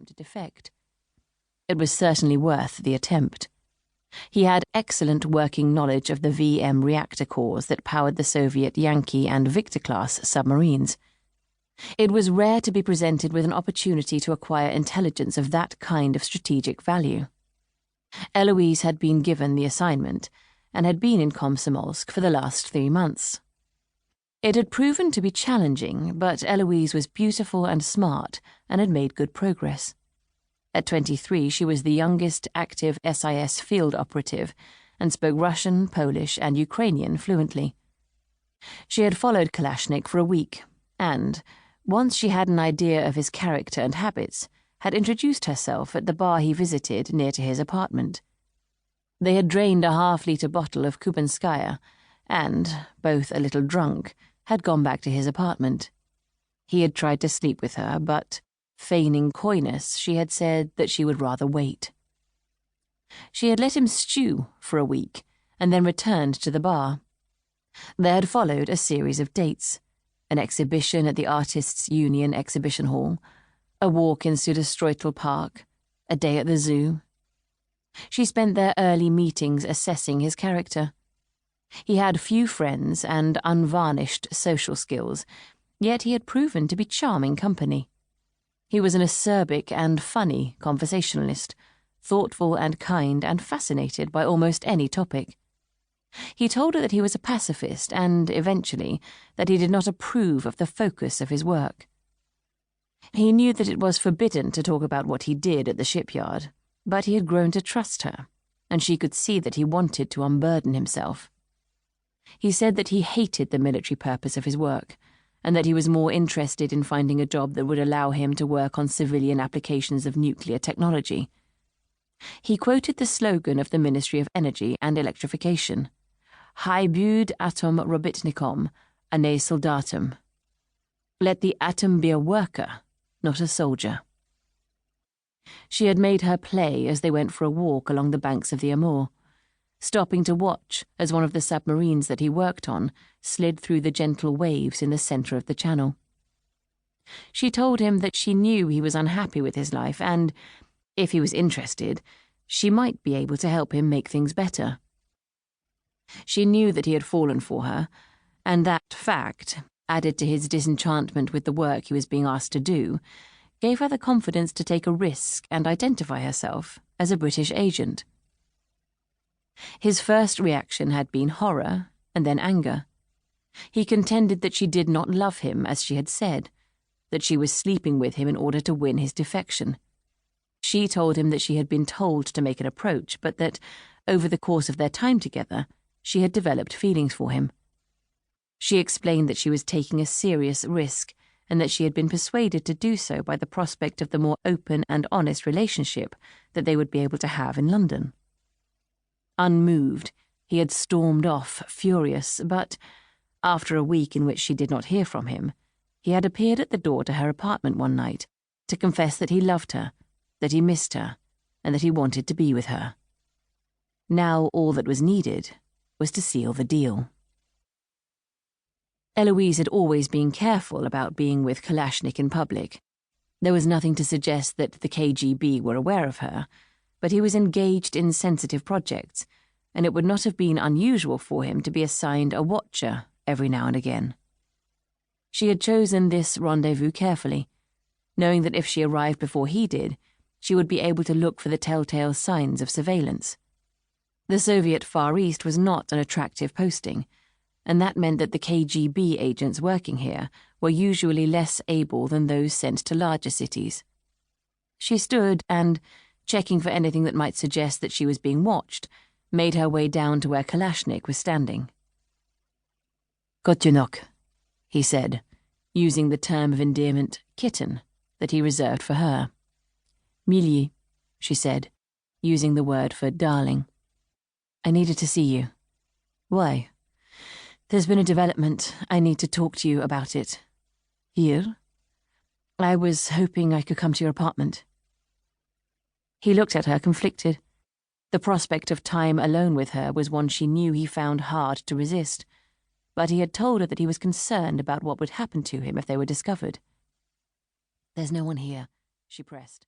to defect. It was certainly worth the attempt. He had excellent working knowledge of the VM reactor cores that powered the Soviet Yankee and Victor-class submarines. It was rare to be presented with an opportunity to acquire intelligence of that kind of strategic value. Eloise had been given the assignment and had been in Komsomolsk for the last 3 months. It had proven to be challenging, but Eloise was beautiful and smart and had made good progress. At 23, she was the youngest active SIS field operative and spoke Russian, Polish, and Ukrainian fluently. She had followed Kalashnik for a week and, once she had an idea of his character and habits, had introduced herself at the bar he visited near to his apartment. They had drained a half-liter bottle of Kubanskaya and, both a little drunk, had gone back to his apartment. He had tried to sleep with her, but, feigning coyness, she had said that she would rather wait. She had let him stew for a week and then returned to the bar. There had followed a series of dates, an exhibition at the Artists' Union Exhibition Hall, a walk in Süderstreutel Park, a day at the zoo. She spent their early meetings assessing his character. He had few friends and unvarnished social skills, yet he had proven to be charming company. He was an acerbic and funny conversationalist, thoughtful and kind and fascinated by almost any topic. He told her that he was a pacifist and, eventually, that he did not approve of the focus of his work. He knew that it was forbidden to talk about what he did at the shipyard, but he had grown to trust her, and she could see that he wanted to unburden himself. He said that he hated the military purpose of his work, and that he was more interested in finding a job that would allow him to work on civilian applications of nuclear technology. He quoted the slogan of the Ministry of Energy and Electrification, "High bud atom robitnikom, a ne soldatum." Let the atom be a worker, not a soldier. She had made her play as they went for a walk along the banks of the Amur, stopping to watch as one of the submarines that he worked on slid through the gentle waves in the center of the channel. She told him that she knew he was unhappy with his life and, if he was interested, she might be able to help him make things better. She knew that he had fallen for her, and that fact, added to his disenchantment with the work he was being asked to do, gave her the confidence to take a risk and identify herself as a British agent. His first reaction had been horror and then anger. He contended that she did not love him as she had said, that she was sleeping with him in order to win his defection. She told him that she had been told to make an approach, but that, over the course of their time together, she had developed feelings for him. She explained that she was taking a serious risk and that she had been persuaded to do so by the prospect of the more open and honest relationship that they would be able to have in London. Unmoved, he had stormed off, furious, but, after a week in which she did not hear from him, he had appeared at the door to her apartment one night to confess that he loved her, that he missed her, and that he wanted to be with her. Now all that was needed was to seal the deal. Eloise had always been careful about being with Kalashnik in public. There was nothing to suggest that the KGB were aware of her, but he was engaged in sensitive projects, and it would not have been unusual for him to be assigned a watcher every now and again. She had chosen this rendezvous carefully, knowing that if she arrived before he did, she would be able to look for the telltale signs of surveillance. The Soviet Far East was not an attractive posting, and that meant that the KGB agents working here were usually less able than those sent to larger cities. She stood and, checking for anything that might suggest that she was being watched, made her way down to where Kalashnik was standing. "Kotyunok," he said, using the term of endearment, kitten, that he reserved for her. "Milyi," she said, using the word for darling. "I needed to see you." "Why?" "There's been a development. I need to talk to you about it." "Here?" "I was hoping I could come to your apartment." He looked at her, conflicted. The prospect of time alone with her was one she knew he found hard to resist, but he had told her that he was concerned about what would happen to him if they were discovered. "There's no one here," she pressed.